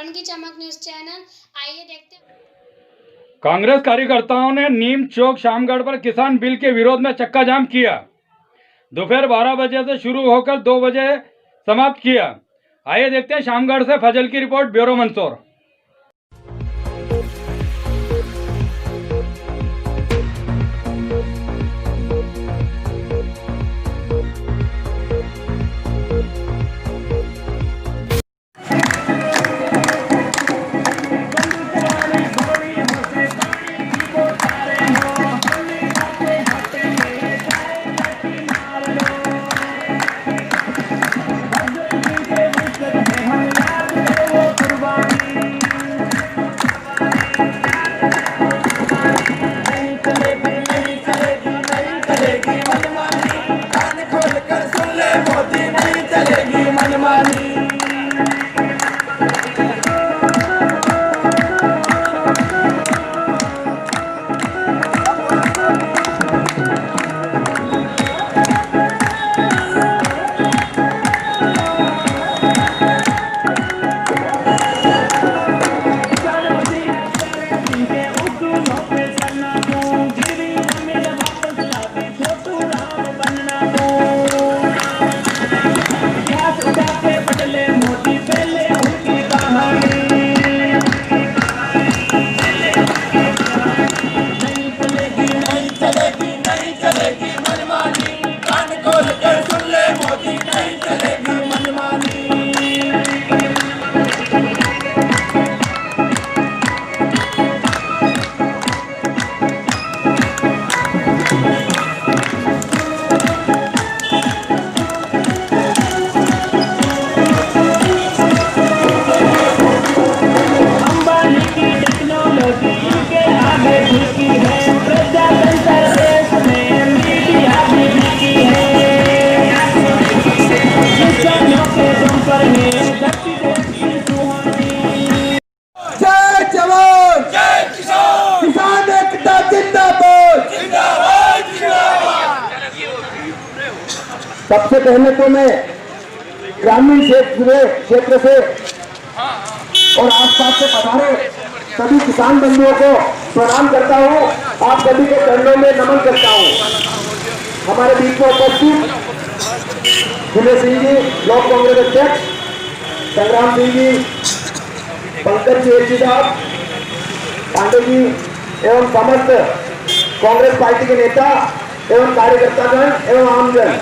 रण की चमक news channel, आइए देखते हैं। कांग्रेस कार्यकर्ताओं ने नीम चौक शामगढ़ पर किसान बिल के विरोध में चक्का जाम किया। दोपहर 12 बजे से शुरू होकर 2 बजे समाप्त किया। आइए देखते हैं शामगढ़ से फजल की रिपोर्ट, ब्यूरो मंसूर। सबसे पहले तो मैं ग्रामीण क्षेत्र से और आसपास से पधारे सभी किसान बंधुओं को प्रणाम करता हूं। आप सभी के चरणों में नमन करता हूं। हमारे बीच में उपस्थित विजय सिंह जी, ब्लॉक कांग्रेस अध्यक्ष, संग्राम सिंह जी, पंकज जी साहब, पांडे जी एवं समस्त कांग्रेस पार्टी के नेता एवं कार्यकर्तागण एवं आमजन।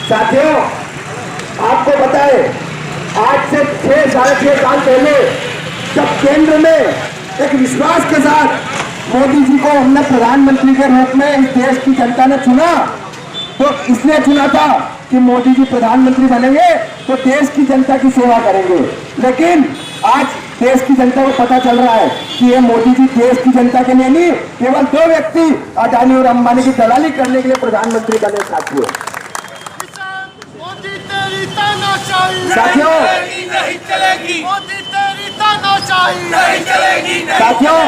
साथियों, आपको पता है आज से 6-6.5 साल पहले जब केंद्र में एक विश्वास के साथ मोदी जी को हमने प्रधानमंत्री के रूप में इस देश की जनता ने चुना, तो इसलिए चुना था कि मोदी जी प्रधानमंत्री बनेंगे तो देश की जनता की सेवा करेंगे। लेकिन आज देश की जनता को पता चल रहा है कि ये मोदी जी देश की जनता के लिए नहीं, केवल 2 व्यक्ति अडानी और अंबानी की दलाली करने के लिए प्रधानमंत्री बने। साथियों, साथियों,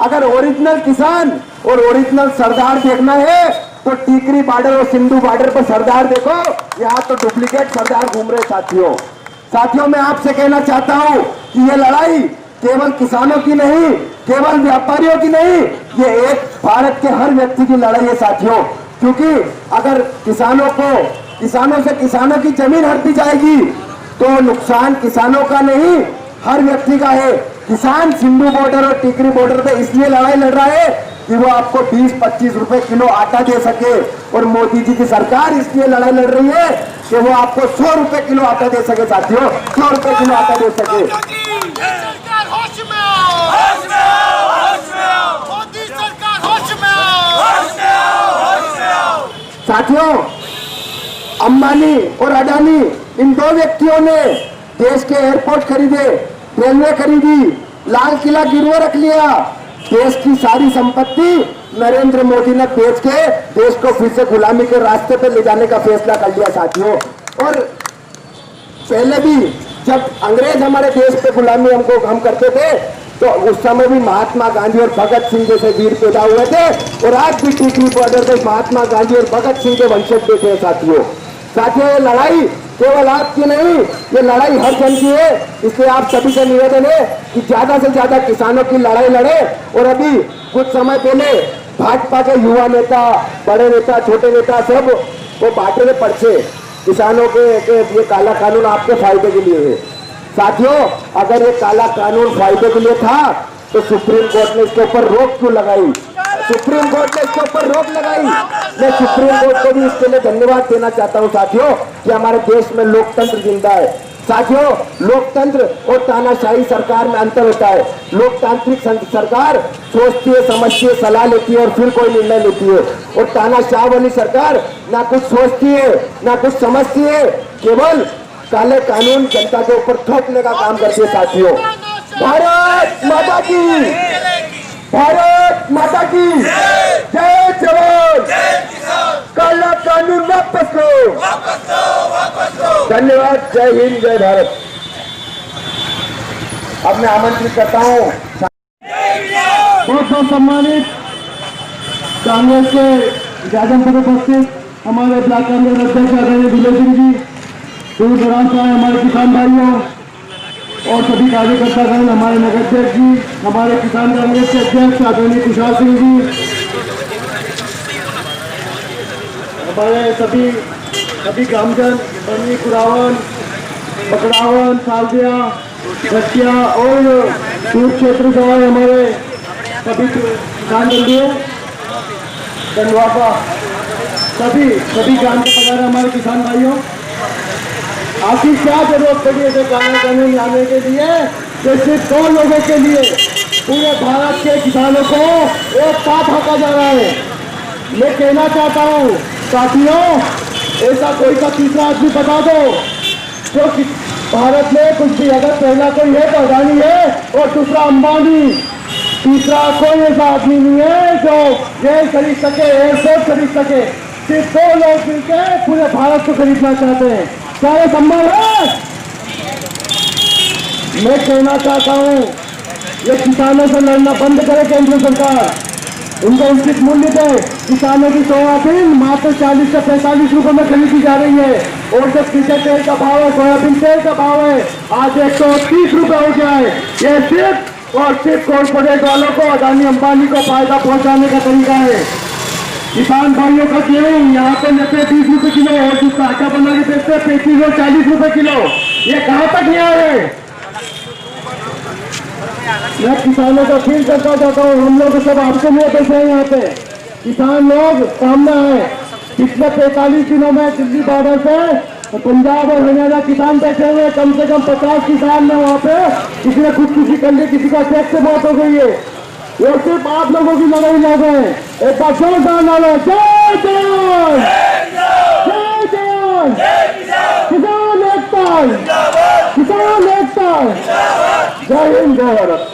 अगर ओरिजिनल किसान और ओरिजिनल सरदार देखना है तो टीकरी बॉर्डर और सिंधु बॉर्डर पर सरदार देखो, यहाँ तो डुप्लीकेट सरदार घूम रहे। साथियों, मैं आपसे कहना चाहता हूँ कि ये लड़ाई केवल किसानों की नहीं, केवल व्यापारियों की नहीं, ये एक भारत के हर व्यक्ति की लड़ाई है साथियों। क्योंकि अगर किसानों से किसानों की जमीन हड़पी जाएगी तो नुकसान किसानों का नहीं, हर व्यक्ति का है। किसान सिंधु बॉर्डर और टीकरी बॉर्डर पे इसलिए लड़ाई लड़ रहा है कि वो आपको 20-25 रुपए किलो आटा दे सके, और मोदी जी की सरकार इसलिए लड़ाई लड़ रही है कि वो आपको 100 रुपए किलो आटा दे सके। साथियों, 100 रुपए किलो आटा दे सके। साथियों, अंबानी और अडानी इन 2 व्यक्तियों ने देश के एयरपोर्ट खरीदे, रेलवे खरीदी, लाल किला गिरवे रख लिया। देश की सारी संपत्ति नरेंद्र मोदी ने बेच के देश को फिर से गुलामी के रास्ते पर ले जाने का फैसला कर लिया साथियों। और पहले भी जब अंग्रेज हमारे देश पे गुलामी हम करते थे तो उस समय भी महात्मा गांधी और भगत सिंह जैसे वीर पैदा हुए थे, और आज भी टीकरी बॉर्डर पे महात्मा गांधी और भगत सिंह के वंशज बैठे हैं साथियों। ये लड़ाई केवल आपकी नहीं, ये लड़ाई हर जन की है। इसलिए आप सभी से निवेदन है कि ज्यादा से ज्यादा किसानों की लड़ाई लड़े। और अभी कुछ समय पहले भाजपा के युवा नेता, बड़े नेता, छोटे नेता सब वो बांट रहे पर्चे किसानों के ये काला कानून आपके फायदे के लिए है। साथियों, अगर ये काला कानून फायदे के लिए था तो सुप्रीम कोर्ट ने इसके ऊपर रोक क्यों लगाई? सुप्रीम कोर्ट ने इसके ऊपर रोक लगाई। मैं सुप्रीम कोर्ट को भी इसके लिए धन्यवाद देना चाहता हूं साथियों कि हमारे देश में लोकतंत्र जिंदा है। साथियों, लोकतंत्र और तानाशाही सरकार में अंतर होता है। लोकतांत्रिक सरकार सोचती है, समझती है, सलाह लेती है और फिर कोई निर्णय लेती है। और तानाशाह वाली सरकार ना कुछ सोचती है, ना कुछ समझती है, केवल काले कानून जनता के ऊपर थोपने का काम करती है। साथियों, भारत माता की, भारत माता की जय जवान, काला कानून वापस लो। धन्यवाद। जय हिंद, जय भारत। अब मैं आमंत्रित करता हूँ बहुत बहुत सम्मानित कांग्रेस के ज्यादा पद उपस्थित हमारे ब्लॉक कांग्रेस अध्यक्ष आदरणीय विजय सिंह जी, दूर दराज से आए हमारे किसान भाइयों और सभी कार्यकर्तागण, हमारे नगराध्यक्ष जी, हमारे किसान कांग्रेस के अध्यक्ष आदरणीय कुशाल सिंह जी, हमारे सभी ग्रामजन, बनी, कुरावन, पकड़ावन, सालदिया, घटिया और दूर क्षेत्र से आए हमारे सभी किसान बंधुओं, धन्यवाद। सभी ग्राम के पधारे हमारे किसान भाइयों, आखिर क्या जरूरत पड़ी है कानून कानून लाने के लिए? कि सिर्फ 2 लोगों के लिए पूरे भारत के किसानों को एक साथ हका जा रहा है। मैं कहना चाहता हूँ साथियों, ऐसा कोई का तीसरा आदमी बता दो जो भारत में कुछ भी, अगर पहला कोई है तो अडानी है और दूसरा अंबानी, तीसरा कोई ऐसा आदमी नहीं है जो रेल खरीद सके, एयरपोर्ट खरीद सके। सिर्फ 2 लोग मिलकर पूरे भारत को खरीदना चाहते हैं। क्या ये संभव है? मैं कहना चाहता हूँ ये किसानों से लड़ना बंद करे केंद्र सरकार, उनको उचित मूल्य दे। किसानों की सोयाबीन मात्र 40 से 45 रुपए में खरीदी जा रही है और जब डीजल तेल का भाव है, सोयाबीन तेल का भाव है आज 130 रुपए हो गया है। ये सिर्फ और सिर्फ कॉर्पोरेट वालों को, अदानी अंबानी को फायदा पहुंचाने का तरीका है। किसान भाइयों का गेहूं यहाँ पे 90-20 रुपए किलो और जिसका आटा बना के बेचते 35 और 40 रुपए किलो। ये कहाँ तक न्याय है? मैं किसानों को फील करता चाहता हूँ, हम लोग सब आपके लिए बैठे हैं यहाँ पे। किसान लोग सामने आए। पिछले 45 दिनों में दिल्ली बॉर्डर से पंजाब और हरियाणा किसान बैठे हुए, कम से कम 50 किसान है वहाँ पे। किसी ने खुदकुशी कर ली, किसी का अटैक से मौत हो गई है। ये सिर्फ आप लोगों की लड़ाई लड़ रहे हैं। एक बार जोरदार नारा, जय जवान, जय जवान, किसान एकता, किसान एकता, जय हिंद, जय भारत।